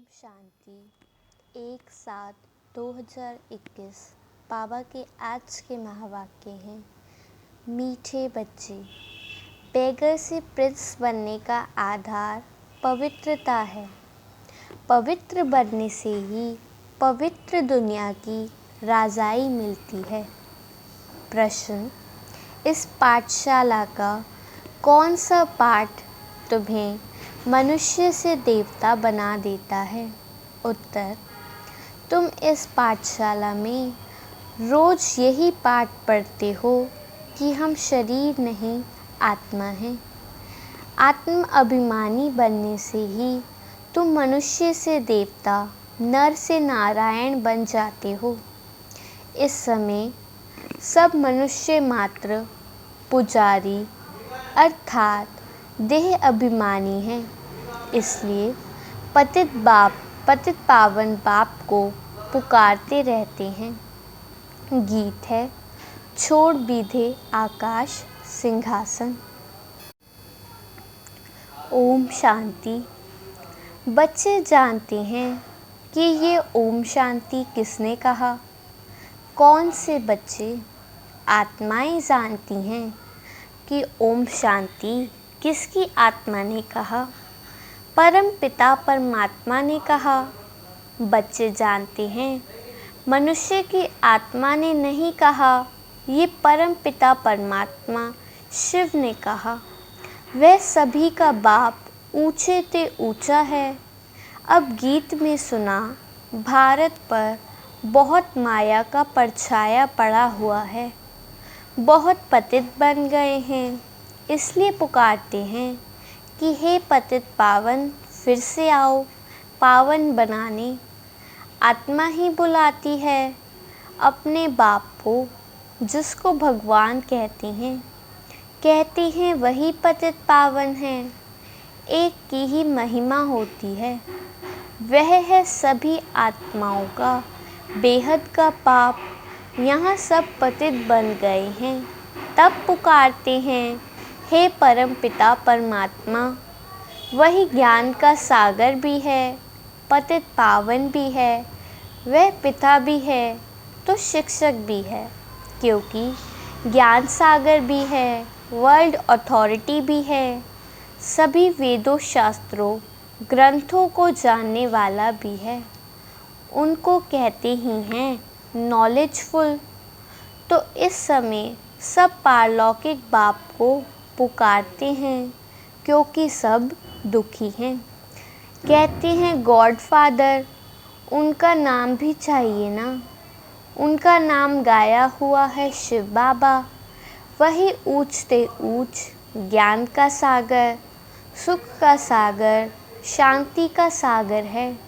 शांति 1/7/2021 बाबा के आज के महावाक्य हैं। मीठे बच्चे, बेगर से प्रिंस बनने का आधार पवित्रता है। पवित्र बनने से ही पवित्र दुनिया की राजाई मिलती है। प्रश्न: इस पाठशाला का कौन सा पाठ तुम्हें मनुष्य से देवता बना देता है? उत्तर: तुम इस पाठशाला में रोज यही पाठ पढ़ते हो कि हम शरीर नहीं आत्मा हैं। आत्म अभिमानी बनने से ही तुम मनुष्य से देवता, नर से नारायण बन जाते हो। इस समय सब मनुष्य मात्र पुजारी अर्थात देह अभिमानी हैं। इसलिए पतित पावन बाप को पुकारते रहते हैं। गीत है: छोड़ बीधे आकाश सिंहासन। ओम शांति। बच्चे जानते हैं कि ये ओम शांति किसने कहा? कौन से बच्चे? आत्माएं जानती हैं कि ओम शांति किसकी आत्मा ने कहा? परम पिता परमात्मा ने कहा। बच्चे जानते हैं मनुष्य की आत्मा ने नहीं कहा, ये परम पिता परमात्मा शिव ने कहा। वह सभी का बाप ऊंचे ते ऊंचा है। अब गीत में सुना, भारत पर बहुत माया का परछाया पड़ा हुआ है। बहुत पतित बन गए हैं, इसलिए पुकारते हैं कि हे पतित पावन, फिर से आओ पावन बनाने। आत्मा ही बुलाती है अपने बाप को, जिसको भगवान कहते हैं वही पतित पावन है। एक की ही महिमा होती है, वह है सभी आत्माओं का बेहद का पाप। यहाँ सब पतित बन गए हैं, तब पुकारते हैं हे परम पिता परमात्मा। वही ज्ञान का सागर भी है, पतित पावन भी है, वह पिता भी है तो शिक्षक भी है, क्योंकि ज्ञान सागर भी है, वर्ल्ड अथॉरिटी भी है, सभी वेदों शास्त्रों ग्रंथों को जानने वाला भी है। उनको कहते ही हैं नॉलेजफुल। तो इस समय सब पारलौकिक बाप को पुकारते हैं, क्योंकि सब दुखी हैं। कहते हैं गॉड फादर, उनका नाम भी चाहिए ना। उनका नाम गाया हुआ है शिव बाबा। वही ऊंचते ऊंच ज्ञान का सागर, सुख का सागर, शांति का सागर है।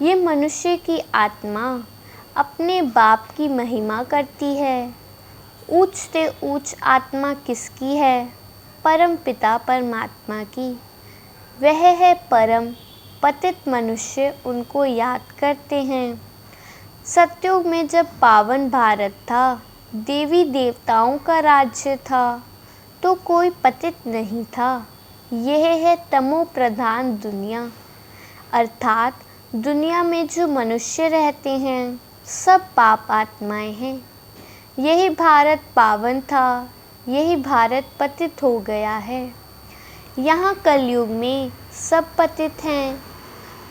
ये मनुष्य की आत्मा अपने बाप की महिमा करती है। ऊंचते ऊंच आत्मा किसकी है? परम पिता परमात्मा की। वह है परम पतित मनुष्य, उनको याद करते हैं। सतयुग में जब पावन भारत था, देवी देवताओं का राज्य था, तो कोई पतित नहीं था। यह है तमो प्रधान दुनिया, अर्थात दुनिया में जो मनुष्य रहते हैं सब पाप आत्माएं हैं। यही भारत पावन था, यही भारत पतित हो गया है। यहाँ कलयुग में सब पतित हैं।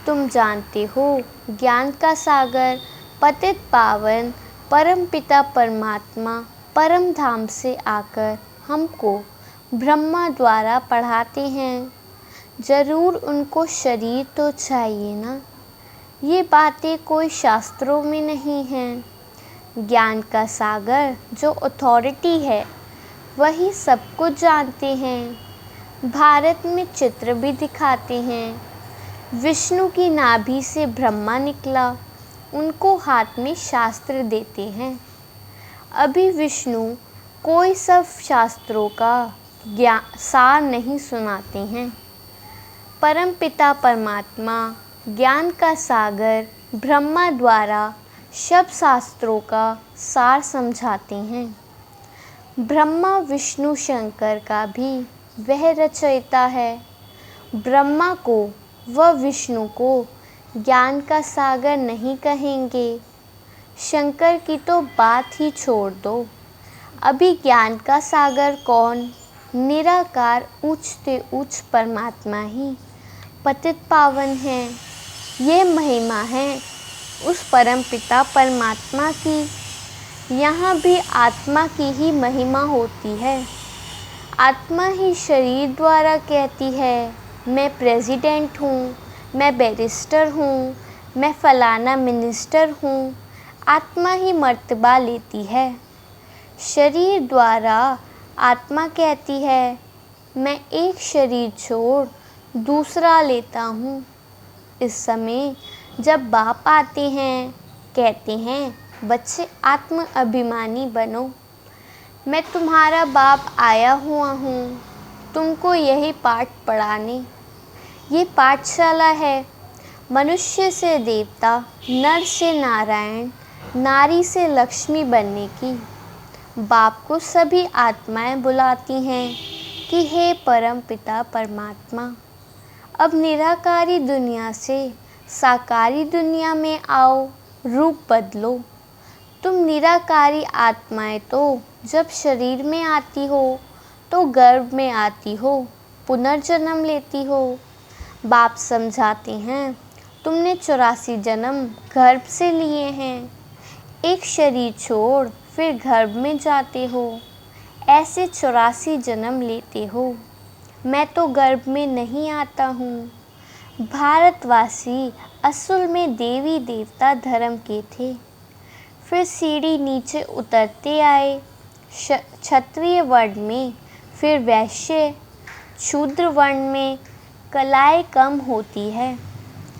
तुम जानते हो ज्ञान का सागर, पतित पावन परम पिता परमात्मा परम धाम से आकर हमको ब्रह्मा द्वारा पढ़ाते हैं। जरूर उनको शरीर तो चाहिए ना। ये बातें कोई शास्त्रों में नहीं हैं। ज्ञान का सागर जो अथॉरिटी है, वही सब कुछ जानते हैं। भारत में चित्र भी दिखाते हैं। विष्णु की नाभि से ब्रह्मा निकला, उनको हाथ में शास्त्र देते हैं। अभी विष्णु कोई सब शास्त्रों का सार नहीं सुनाते हैं। परम पिता परमात्मा ज्ञान का सागर ब्रह्मा द्वारा सब शास्त्रों का सार समझाते हैं। ब्रह्मा विष्णु शंकर का भी वह रचयिता है। ब्रह्मा को व विष्णु को ज्ञान का सागर नहीं कहेंगे। शंकर की तो बात ही छोड़ दो। अभी ज्ञान का सागर कौन, निराकार उच्च से उच्च परमात्मा ही पतित पावन है। ये महिमा है उस परमपिता परमात्मा की। यहाँ भी आत्मा की ही महिमा होती है। आत्मा ही शरीर द्वारा कहती है मैं प्रेसिडेंट हूँ, मैं बैरिस्टर हूँ, मैं फलाना मिनिस्टर हूँ। आत्मा ही मर्तबा लेती है। शरीर द्वारा आत्मा कहती है मैं एक शरीर छोड़ दूसरा लेता हूँ। इस समय जब बाप आते हैं, कहते हैं बच्चे आत्म अभिमानी बनो। मैं तुम्हारा बाप आया हुआ हूँ तुमको यही पाठ पढ़ाने। ये पाठशाला है मनुष्य से देवता, नर से नारायण, नारी से लक्ष्मी बनने की। बाप को सभी आत्माएं बुलाती हैं कि हे परम पिता परमात्मा, अब निराकारी दुनिया से साकारी दुनिया में आओ, रूप बदलो। तुम निराकारी आत्माएं तो जब शरीर में आती हो तो गर्भ में आती हो, पुनर्जन्म लेती हो। बाप समझाते हैं तुमने 84 जन्म गर्भ से लिए हैं। एक शरीर छोड़ फिर गर्भ में जाते हो, ऐसे 84 जन्म लेते हो। मैं तो गर्भ में नहीं आता हूँ। भारतवासी असल में देवी देवता धर्म के थे, फिर सीढ़ी नीचे उतरते आए। क्षत्रिय वर्ण में, फिर वैश्य, शूद्र वर्ण में कलाएं कम होती है।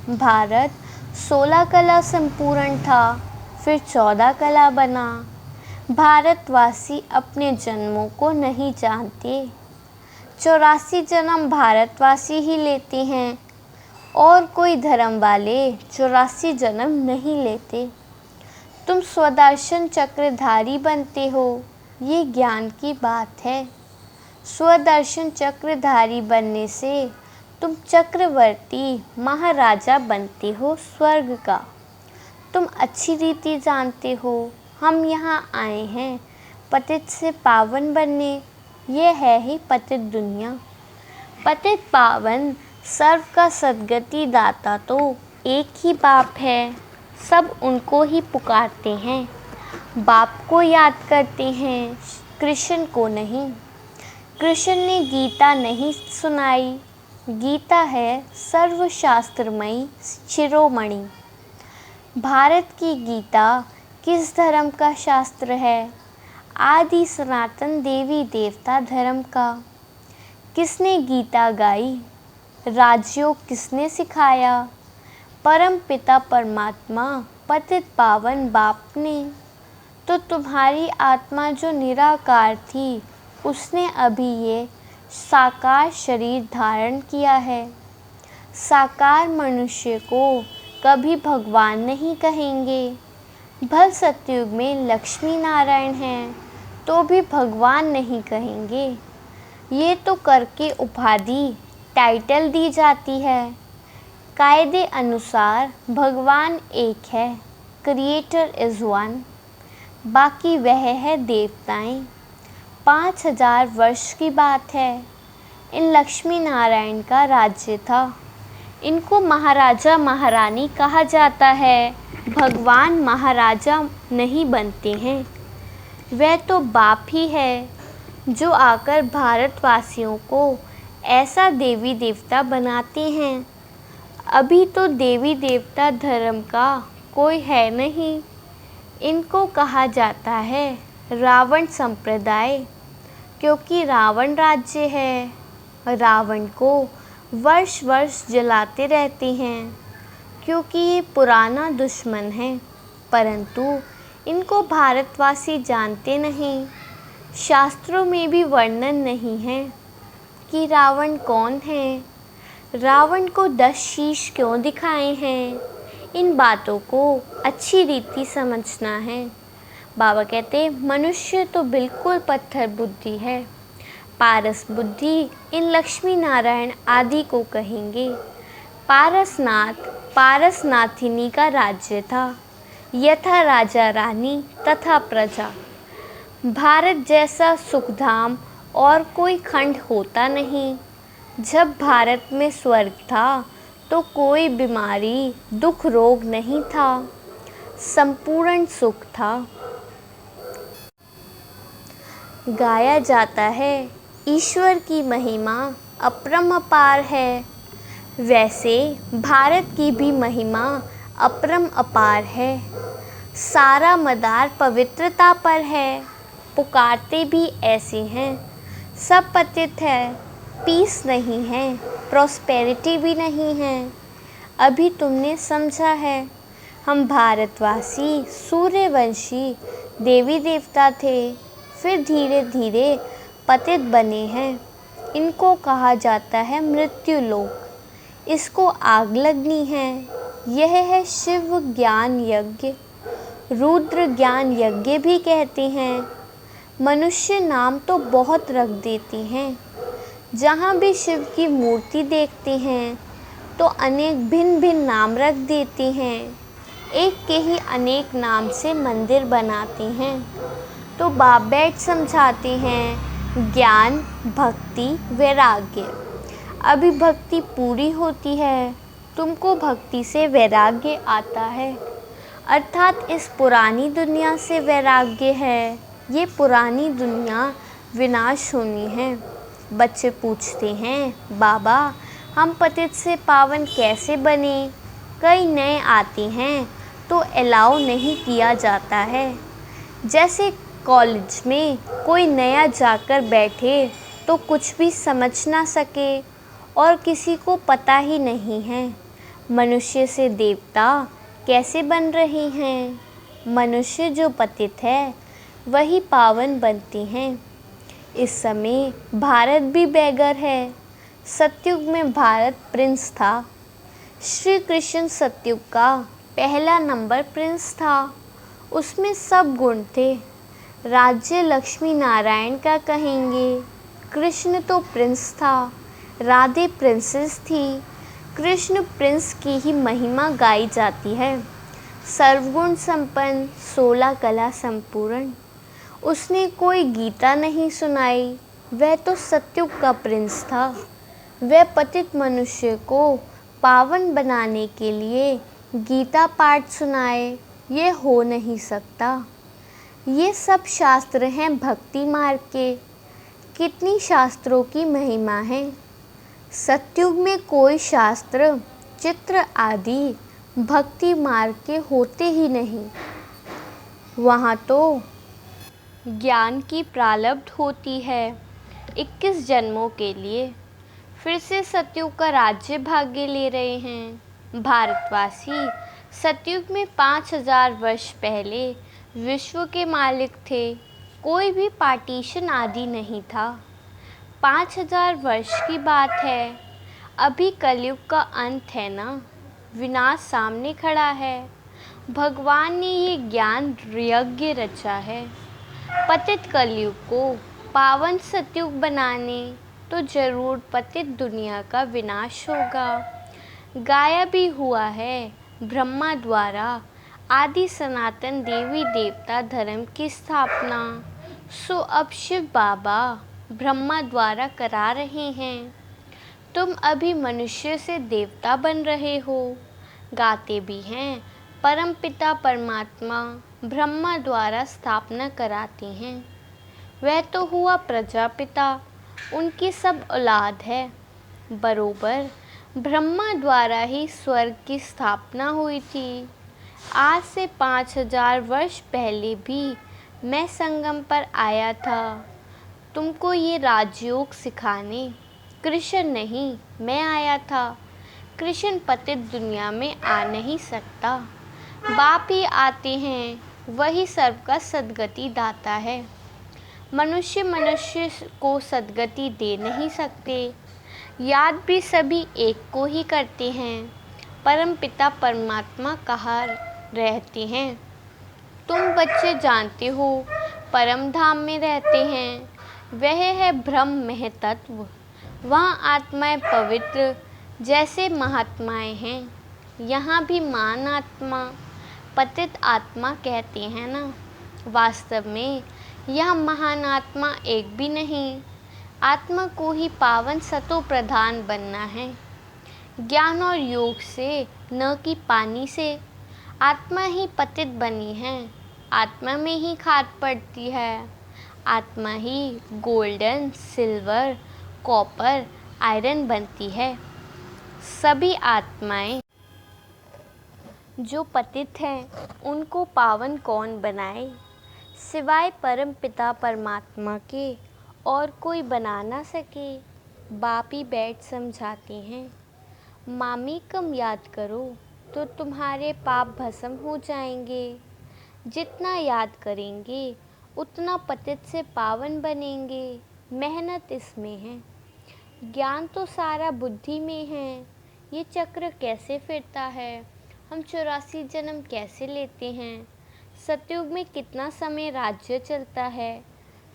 भारत 16 कला संपूर्ण था, फिर 14 कला बना। भारतवासी अपने जन्मों को नहीं जानते। 84 जन्म भारतवासी ही लेते हैं और कोई धर्म वाले 84 जन्म नहीं लेते। तुम स्वदर्शन चक्रधारी बनते हो, ये ज्ञान की बात है। स्वदर्शन चक्रधारी बनने से तुम चक्रवर्ती महाराजा बनते हो स्वर्ग का। तुम अच्छी रीति जानते हो हम यहाँ आए हैं पतित से पावन बनने। ये है ही पतित दुनिया। पतित पावन सर्व का सद्गति दाता तो एक ही बाप है, सब उनको ही पुकारते हैं। बाप को याद करते हैं, कृष्ण को नहीं। कृष्ण ने गीता नहीं सुनाई, गीता है सर्वशास्त्रमयी शिरोमणि। भारत की गीता किस धर्म का शास्त्र है? आदि सनातन देवी देवता धर्म का। किसने गीता गाई? राजयोग किसने सिखाया? परम पिता परमात्मा पतित पावन बाप ने। तो तुम्हारी आत्मा जो निराकार थी उसने अभी ये साकार शरीर धारण किया है। साकार मनुष्य को कभी भगवान नहीं कहेंगे। भल सतयुग में लक्ष्मी नारायण हैं तो भी भगवान नहीं कहेंगे। ये तो करके उपाधि टाइटल दी जाती है। कायदे अनुसार भगवान एक है, क्रिएटर इज़ वन, बाकी वह है देवताएं। 5000 वर्ष की बात है। इन लक्ष्मी नारायण का राज्य था। इनको महाराजा महारानी कहा जाता है। भगवान महाराजा नहीं बनते हैं, वह तो बाप ही है जो आकर भारतवासियों को ऐसा देवी देवता बनाते हैं। अभी तो देवी देवता धर्म का कोई है नहीं। इनको कहा जाता है रावण संप्रदाय, क्योंकि रावण राज्य है। रावण को वर्ष वर्ष जलाते रहते हैं क्योंकि ये पुराना दुश्मन है, परंतु इनको भारतवासी जानते नहीं। शास्त्रों में भी वर्णन नहीं है कि रावण कौन है, रावण को 10 शीश क्यों दिखाए हैं। इन बातों को अच्छी रीति समझना है। बाबा कहते मनुष्य तो बिल्कुल पत्थर बुद्धि है, पारस बुद्धि इन लक्ष्मी नारायण आदि को कहेंगे। पारसनाथ पारसनाथिनी का राज्य था, यथा राजा रानी तथा प्रजा। भारत जैसा सुखधाम और कोई खंड होता नहीं। जब भारत में स्वर्ग था तो कोई बीमारी दुख रोग नहीं था, संपूर्ण सुख था। गाया जाता है ईश्वर की महिमा अपरंपार है, वैसे भारत की भी महिमा अपरंपार है। सारा मदार पवित्रता पर है, पुकारते भी ऐसे हैं। सब पतित है, पीस नहीं है, प्रॉस्पेरिटी भी नहीं है। अभी तुमने समझा है, हम भारतवासी सूर्यवंशी देवी देवता थे, फिर धीरे धीरे पतित बने हैं। इनको कहा जाता है मृत्यु लोक। इसको आग लगनी है। यह है शिव ज्ञान यज्ञ, रुद्र ज्ञान यज्ञ भी कहते हैं। मनुष्य नाम तो बहुत रख देते हैं। जहाँ भी शिव की मूर्ति देखते हैं तो अनेक भिन्न भिन्न नाम रख देते हैं। एक के ही अनेक नाम से मंदिर बनाते हैं। तो बाप बैठ समझाते हैं ज्ञान, भक्ति, वैराग्य। अभी भक्ति पूरी होती है, तुमको भक्ति से वैराग्य आता है, अर्थात इस पुरानी दुनिया से वैराग्य है। ये पुरानी दुनिया विनाश होनी है। बच्चे पूछते हैं, बाबा हम पतित से पावन कैसे बने? कई नए आते हैं तो अलाउ नहीं किया जाता है। जैसे कॉलेज में कोई नया जाकर बैठे तो कुछ भी समझ ना सके और किसी को पता ही नहीं है मनुष्य से देवता कैसे बन रहे हैं। मनुष्य जो पतित है वही पावन बनते हैं। इस समय भारत भी बैगर है। सतयुग में भारत प्रिंस था। श्री कृष्ण सतयुग का पहला नंबर प्रिंस था। उसमें सब गुण थे। राज्य लक्ष्मी नारायण का कहेंगे। कृष्ण तो प्रिंस था, राधे प्रिंसेस थी। कृष्ण प्रिंस की ही महिमा गाई जाती है। सर्वगुण संपन्न, 16 कला संपूर्ण। उसने कोई गीता नहीं सुनाई, वह तो सतयुग का प्रिंस था। वह पतित मनुष्य को पावन बनाने के लिए गीता पाठ सुनाए, ये हो नहीं सकता। ये सब शास्त्र हैं भक्ति मार्ग के। कितनी शास्त्रों की महिमा है। सतयुग में कोई शास्त्र, चित्र आदि भक्ति मार्ग के होते ही नहीं। वहाँ तो ज्ञान की प्रारब्ध होती है 21 जन्मों के लिए। फिर से सतयुग का राज्य भाग्य ले रहे हैं भारतवासी। सतयुग में 5000 वर्ष पहले विश्व के मालिक थे। कोई भी पार्टीशन आदि नहीं था। 5000 वर्ष की बात है। अभी कलयुग का अंत है ना, विनाश सामने खड़ा है। भगवान ने ये ज्ञान यज्ञ रचा है। पतित कलयुग को पावन सतयुग बनाने तो जरूर पतित दुनिया का विनाश होगा। गाया भी हुआ है ब्रह्मा द्वारा आदि सनातन देवी देवता धर्म की स्थापना। सो अब शिव बाबा ब्रह्मा द्वारा करा रहे हैं। तुम अभी मनुष्य से देवता बन रहे हो। गाते भी हैं परमपिता परमात्मा ब्रह्मा द्वारा स्थापना कराते हैं। वह तो हुआ प्रजापिता, उनकी सब औलाद है। बरोबर ब्रह्मा द्वारा ही स्वर्ग की स्थापना हुई थी। आज से 5000 वर्ष पहले भी मैं संगम पर आया था तुमको ये राजयोग सिखाने। कृष्ण नहीं, मैं आया था। कृष्ण पतित दुनिया में आ नहीं सकता। बाप ही आते हैं, वही सबका सद्गति दाता है। मनुष्य मनुष्य को सद्गति दे नहीं सकते। याद भी सभी एक को ही करते हैं। परमपिता परमात्मा कहाँ रहते हैं? तुम बच्चे जानते हो परम धाम में रहते हैं। वह है ब्रह्म महतत्व। वहाँ आत्माएं पवित्र जैसे महात्माएं हैं। यहाँ भी मान आत्मा पतित आत्मा कहते हैं ना। वास्तव में यह महान आत्मा एक भी नहीं, आत्मा को ही पावन सतो प्रधान बनना है, ज्ञान और योग से, न कि पानी से। आत्मा ही पतित बनी है, आत्मा में ही खाद पड़ती है, आत्मा ही गोल्डन, सिल्वर, कॉपर, आयरन बनती है। सभी आत्माएं जो पतित हैं उनको पावन कौन बनाए, सिवाय परम पिता परमात्मा के और कोई बना ना सके। बाप ही बैठ समझाते हैं, मामी कम याद करो तो तुम्हारे पाप भस्म हो जाएंगे। जितना याद करेंगे उतना पतित से पावन बनेंगे। मेहनत इसमें है, ज्ञान तो सारा बुद्धि में है। ये चक्र कैसे फिरता है, हम 84 जन्म कैसे लेते हैं, सतयुग में कितना समय राज्य चलता है,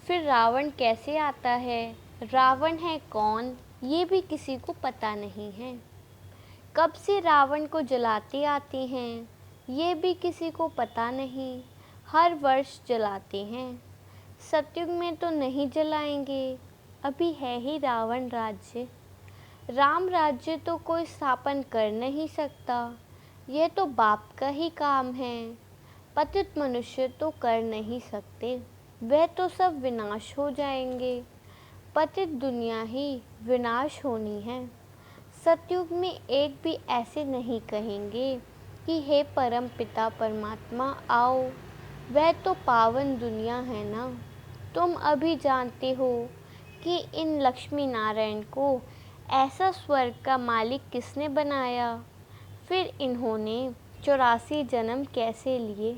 फिर रावण कैसे आता है, रावण है कौन ये भी किसी को पता नहीं है। कब से रावण को जलाते आते हैं ये भी किसी को पता नहीं, हर वर्ष जलाते हैं। सतयुग में तो नहीं जलाएंगे, अभी है ही रावण राज्य। राम राज्य तो कोई स्थापन कर नहीं सकता, यह तो बाप का ही काम है। पतित मनुष्य तो कर नहीं सकते, वह तो सब विनाश हो जाएंगे। पतित दुनिया ही विनाश होनी है। सतयुग में एक भी ऐसे नहीं कहेंगे कि हे परम पिता परमात्मा आओ, वह तो पावन दुनिया है ना। तुम अभी जानते हो कि इन लक्ष्मी नारायण को ऐसा स्वर्ग का मालिक किसने बनाया, फिर इन्होंने 84 जन्म कैसे लिए।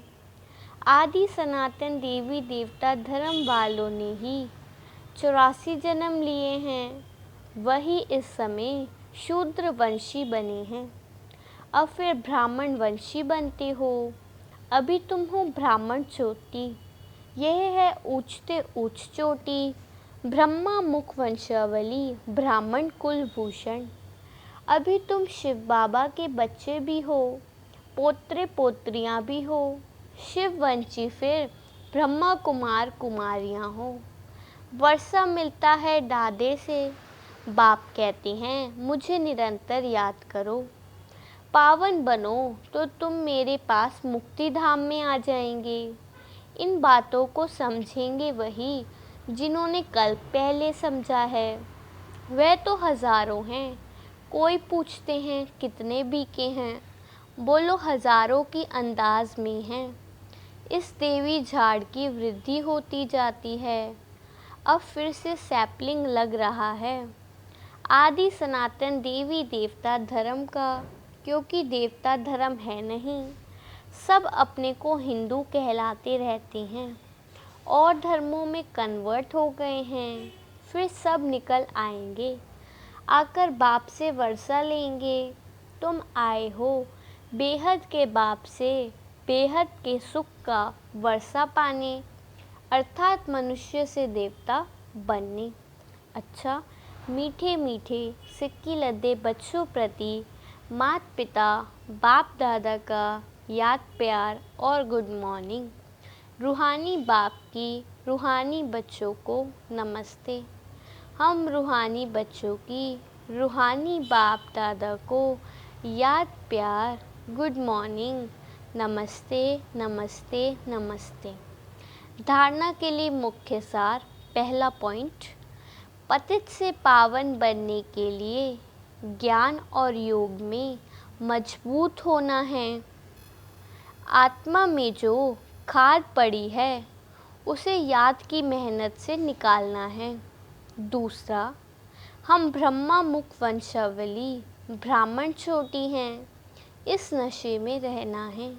आदि सनातन देवी देवता धर्म वालों ने ही 84 जन्म लिए हैं, वही इस समय शूद्र वंशी बने हैं। अब फिर ब्राह्मण वंशी बनते हो, अभी तुम हो ब्राह्मण चोटी, यह है ऊंचते ऊंच चोटी। ब्रह्मा मुख वंशावली, ब्राह्मण कुलभूषण। अभी तुम शिव बाबा के बच्चे भी हो, पोत्रे पोत्रियां भी हो। शिव वंशी फिर ब्रह्मा कुमार कुमारियां हो। वर्षा मिलता है दादे से, बाप कहते हैं मुझे निरंतर याद करो। पावन बनो तो तुम मेरे पास मुक्ति धाम में आ जाएंगे। इन बातों को समझेंगे वही जिन्होंने कल पहले समझा है। वह तो हजारों हैं, कोई पूछते हैं कितने बीके हैं, बोलो हजारों की अंदाज में हैं। इस देवी झाड़ की वृद्धि होती जाती है, अब फिर से सैपलिंग लग रहा है। आदि सनातन देवी देवता धर्म का, क्योंकि देवता धर्म है नहीं, सब अपने को हिंदू कहलाते रहते हैं और धर्मों में कन्वर्ट हो गए हैं। फिर सब निकल आएंगे, आकर बाप से वर्षा लेंगे। तुम आए हो बेहद के बाप से बेहद के सुख का वर्षा पाने, अर्थात मनुष्य से देवता बनने। अच्छा, मीठे मीठे सिक्की लद्दे बच्चों प्रति माता पिता बाप दादा का याद प्यार और गुड मॉर्निंग। रूहानी बाप की रूहानी बच्चों को नमस्ते। हम रूहानी बच्चों की रूहानी बाप दादा को याद प्यार गुड मॉर्निंग, नमस्ते नमस्ते नमस्ते। धारणा के लिए मुख्य सार। पहला पॉइंट, पतित से पावन बनने के लिए ज्ञान और योग में मजबूत होना है। आत्मा में जो खाद पड़ी है उसे याद की मेहनत से निकालना है। दूसरा, हम ब्रह्मा मुख वंशावली ब्राह्मण चोटी हैं, इस नशे में रहना है।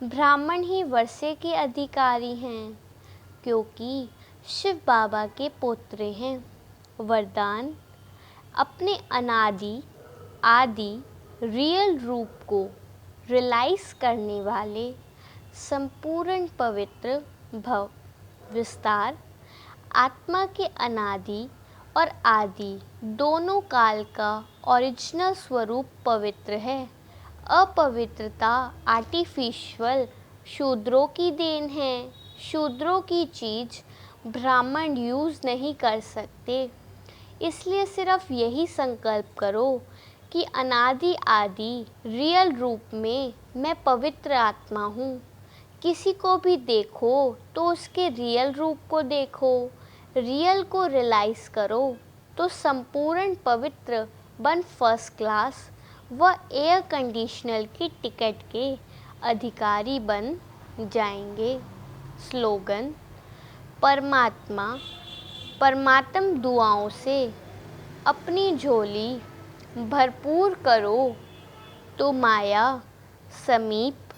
ब्राह्मण ही वर्षे के अधिकारी हैं, क्योंकि शिव बाबा के पोत्रे हैं। वरदान, अपने अनादि आदि रियल रूप को रियलाइज करने वाले संपूर्ण पवित्र भव। विस्तार, आत्मा के अनादि और आदि दोनों काल का ओरिजिनल स्वरूप पवित्र है, अपवित्रता आर्टिफिशियल शूद्रों की देन है। शूद्रों की चीज़ ब्राह्मण यूज़ नहीं कर सकते। इसलिए सिर्फ यही संकल्प करो कि अनादि आदि रियल रूप में मैं पवित्र आत्मा हूँ। किसी को भी देखो तो उसके रियल रूप को देखो, रियल को रियलाइज़ करो तो संपूर्ण पवित्र बन फर्स्ट क्लास व एयर कंडीशनर की टिकट के अधिकारी बन जाएंगे। स्लोगन: परमात्मा परमात्म दुआओं से अपनी झोली भरपूर करो तो माया समीप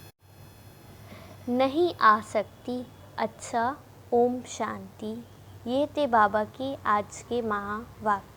नहीं आ सकती। अच्छा, ओम शांति। ये थे बाबा के आज के महावाक्य।